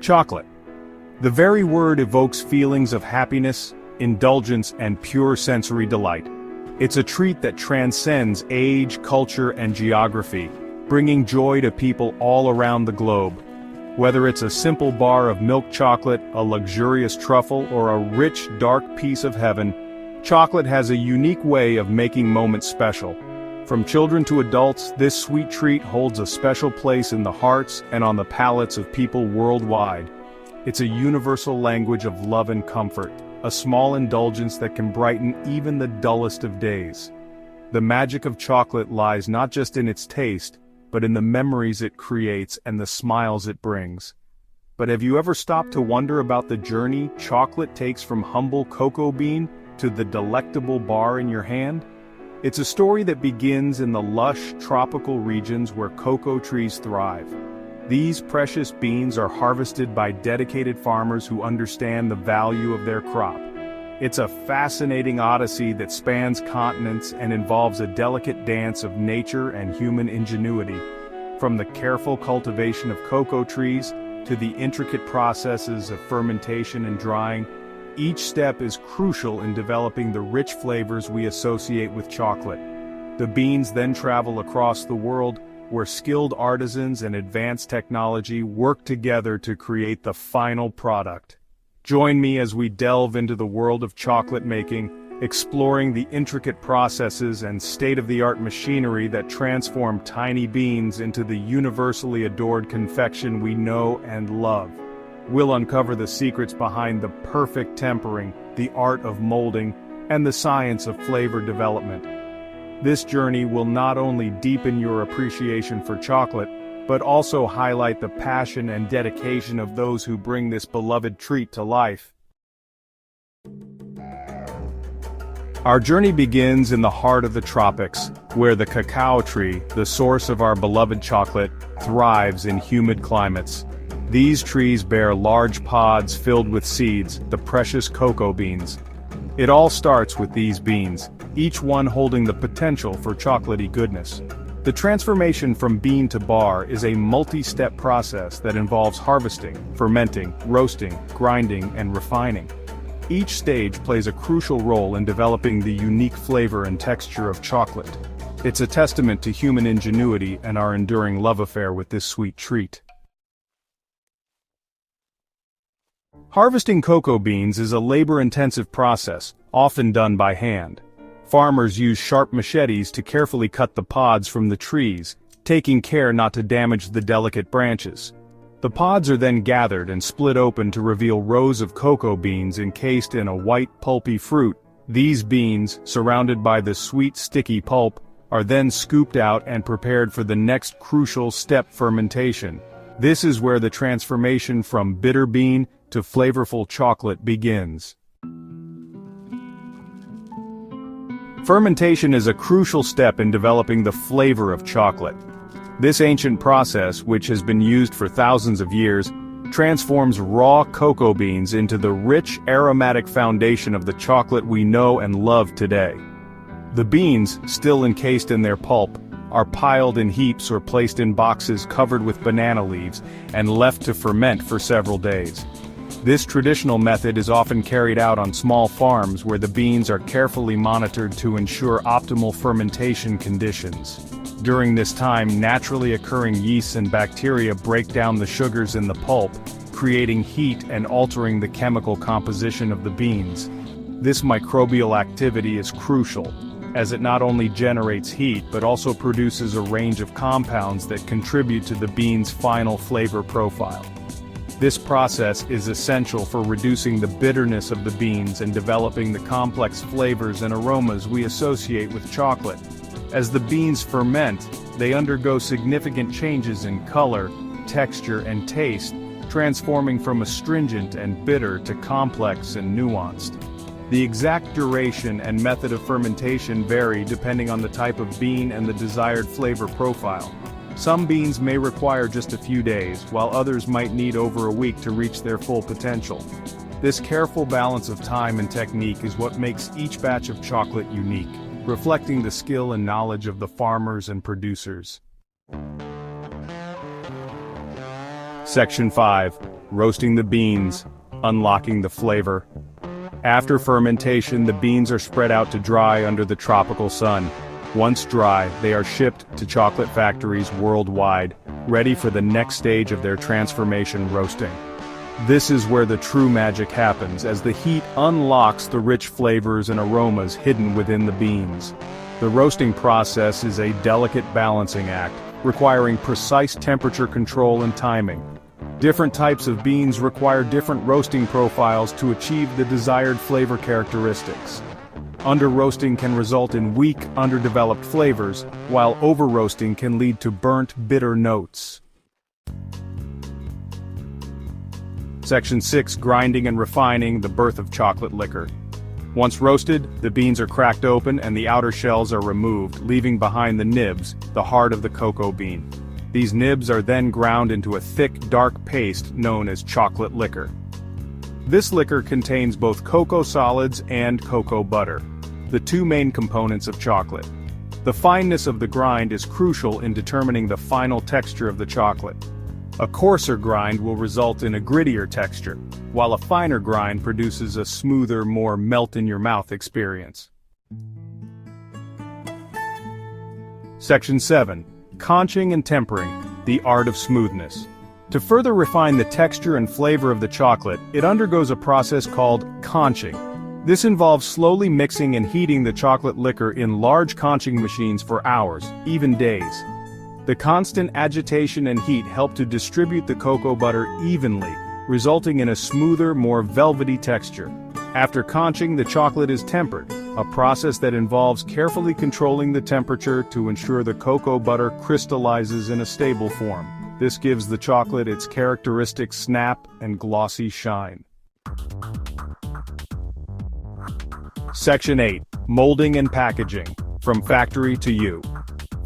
Chocolate. The very word evokes feelings of happiness, indulgence, and pure sensory delight. It's a treat that transcends age, culture, and geography, bringing joy to people all around the globe. Whether it's a simple bar of milk chocolate, a luxurious truffle, or a rich, dark piece of heaven, chocolate has a unique way of making moments special. From children to adults, this sweet treat holds a special place in the hearts and on the palates of people worldwide. It's a universal language of love and comfort, a small indulgence that can brighten even the dullest of days. The magic of chocolate lies not just in its taste, but in the memories it creates and the smiles it brings. But have you ever stopped to wonder about the journey chocolate takes from humble cocoa bean to the delectable bar in your hand? It's a story that begins in the lush, tropical regions where cocoa trees thrive. These precious beans are harvested by dedicated farmers who understand the value of their crop. It's a fascinating odyssey that spans continents and involves a delicate dance of nature and human ingenuity. From the careful cultivation of cocoa trees to the intricate processes of fermentation and drying, each step is crucial in developing the rich flavors we associate with chocolate. The beans then travel across the world, where skilled artisans and advanced technology work together to create the final product. Join me as we delve into the world of chocolate making, exploring the intricate processes and state-of-the-art machinery that transform tiny beans into the universally adored confection we know and love. We'll uncover the secrets behind the perfect tempering, the art of molding, and the science of flavor development. This journey will not only deepen your appreciation for chocolate, but also highlight the passion and dedication of those who bring this beloved treat to life. Our journey begins in the heart of the tropics, where the cacao tree, the source of our beloved chocolate, thrives in humid climates. These trees bear large pods filled with seeds, the precious cocoa beans. It all starts with these beans, each one holding the potential for chocolatey goodness. The transformation from bean to bar is a multi-step process that involves harvesting, fermenting, roasting, grinding, and refining. Each stage plays a crucial role in developing the unique flavor and texture of chocolate. It's a testament to human ingenuity and our enduring love affair with this sweet treat. Harvesting cocoa beans is a labor-intensive process, often done by hand. Farmers use sharp machetes to carefully cut the pods from the trees, taking care not to damage the delicate branches. The pods are then gathered and split open to reveal rows of cocoa beans encased in a white pulpy fruit. These beans, surrounded by the sweet sticky pulp, are then scooped out and prepared for the next crucial step: fermentation. This is where the transformation from bitter bean to flavorful chocolate begins. Fermentation is a crucial step in developing the flavor of chocolate. This ancient process, which has been used for thousands of years, transforms raw cocoa beans into the rich, aromatic foundation of the chocolate we know and love today. The beans, still encased in their pulp, are piled in heaps or placed in boxes covered with banana leaves and left to ferment for several days. This traditional method is often carried out on small farms where the beans are carefully monitored to ensure optimal fermentation conditions. During this time, naturally occurring yeasts and bacteria break down the sugars in the pulp, creating heat and altering the chemical composition of the beans. This microbial activity is crucial, as it not only generates heat but also produces a range of compounds that contribute to the bean's final flavor profile. This process is essential for reducing the bitterness of the beans and developing the complex flavors and aromas we associate with chocolate. As the beans ferment, they undergo significant changes in color, texture, and taste, transforming from astringent and bitter to complex and nuanced. The exact duration and method of fermentation vary depending on the type of bean and the desired flavor profile. Some beans may require just a few days, while others might need over a week to reach their full potential. This careful balance of time and technique is what makes each batch of chocolate unique, reflecting the skill and knowledge of the farmers and producers. Section 5. roasting the beans, unlocking the flavor. After fermentation, the beans are spread out to dry under the tropical sun. Once dry, they are shipped to chocolate factories worldwide, ready for the next stage of their transformation: roasting. This is where the true magic happens, as the heat unlocks the rich flavors and aromas hidden within the beans. The roasting process is a delicate balancing act, requiring precise temperature control and timing. Different types of beans require different roasting profiles to achieve the desired flavor characteristics. Under-roasting can result in weak, underdeveloped flavors, while over-roasting can lead to burnt, bitter notes. Section 6. Grinding and refining, the birth of chocolate liquor. Once roasted, the beans are cracked open and the outer shells are removed, leaving behind the nibs, the heart of the cocoa bean. These nibs are then ground into a thick, dark paste known as chocolate liquor. This liquor contains both cocoa solids and cocoa butter, the two main components of chocolate. The fineness of the grind is crucial in determining the final texture of the chocolate. A coarser grind will result in a grittier texture, while a finer grind produces a smoother, more melt-in-your-mouth experience. Section 7. Conching and tempering, the art of smoothness. To further refine the texture and flavor of the chocolate, it undergoes a process called conching. This involves slowly mixing and heating the chocolate liquor in large conching machines for hours, even days. The constant agitation and heat help to distribute the cocoa butter evenly, resulting in a smoother, more velvety texture. After conching, the chocolate is tempered, a process that involves carefully controlling the temperature to ensure the cocoa butter crystallizes in a stable form. This gives the chocolate its characteristic snap and glossy shine. Section 8. Molding and packaging, from factory to you.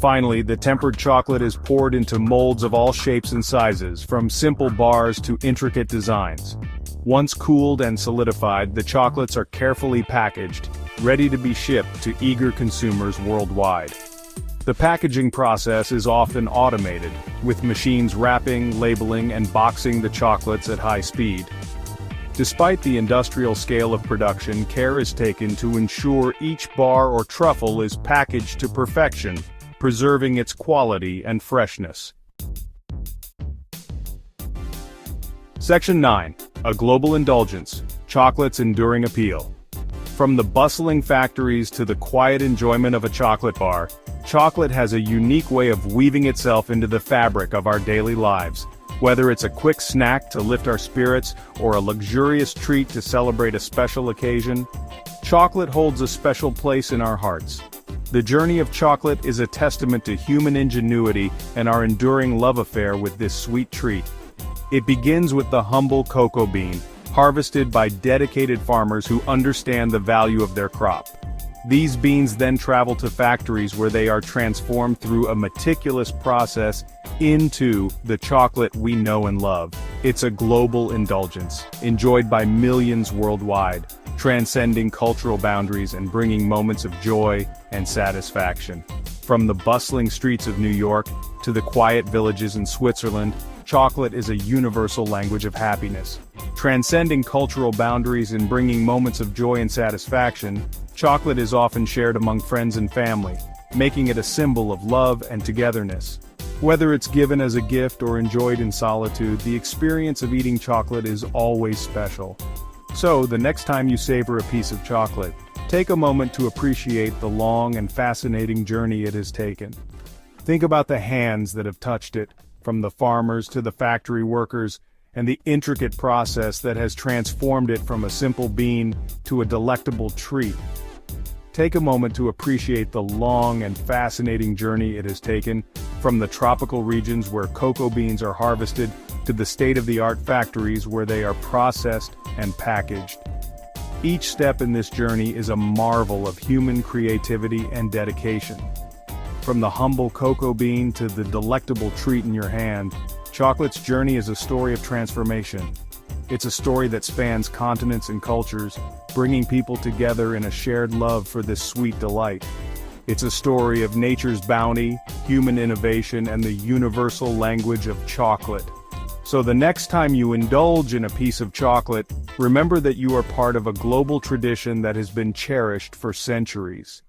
Finally, the tempered chocolate is poured into molds of all shapes and sizes, from simple bars to intricate designs. Once cooled and solidified, the chocolates are carefully packaged, ready to be shipped to eager consumers worldwide. The packaging process is often automated, with machines wrapping, labeling, and boxing the chocolates at high speed. Despite the industrial scale of production, care is taken to ensure each bar or truffle is packaged to perfection, preserving its quality and freshness. Section 9. A global indulgence, chocolate's enduring appeal. From the bustling factories to the quiet enjoyment of a chocolate bar, chocolate has a unique way of weaving itself into the fabric of our daily lives. Whether it's a quick snack to lift our spirits or a luxurious treat to celebrate a special occasion, chocolate holds a special place in our hearts. The journey of chocolate is a testament to human ingenuity and our enduring love affair with this sweet treat. It begins with the humble cocoa bean, harvested by dedicated farmers who understand the value of their crop. These beans then travel to factories where they are transformed through a meticulous process into the chocolate we know and love. It's a global indulgence, enjoyed by millions worldwide, transcending cultural boundaries and bringing moments of joy and satisfaction. From the bustling streets of New York to the quiet villages in Switzerland, chocolate is a universal language of happiness. Transcending cultural boundaries and bringing moments of joy and satisfaction, chocolate is often shared among friends and family, making it a symbol of love and togetherness. Whether it's given as a gift or enjoyed in solitude, the experience of eating chocolate is always special. So, the next time you savor a piece of chocolate, take a moment to appreciate the long and fascinating journey it has taken. Think about the hands that have touched it, from the farmers to the factory workers, and the intricate process that has transformed it from a simple bean to a delectable treat. Take a moment to appreciate the long and fascinating journey it has taken, from the tropical regions where cocoa beans are harvested to the state-of-the-art factories where they are processed and packaged. Each step in this journey is a marvel of human creativity and dedication. From the humble cocoa bean to the delectable treat in your hand, chocolate's journey is a story of transformation. It's a story that spans continents and cultures, bringing people together in a shared love for this sweet delight. It's a story of nature's bounty, human innovation, and the universal language of chocolate. So the next time you indulge in a piece of chocolate, remember that you are part of a global tradition that has been cherished for centuries.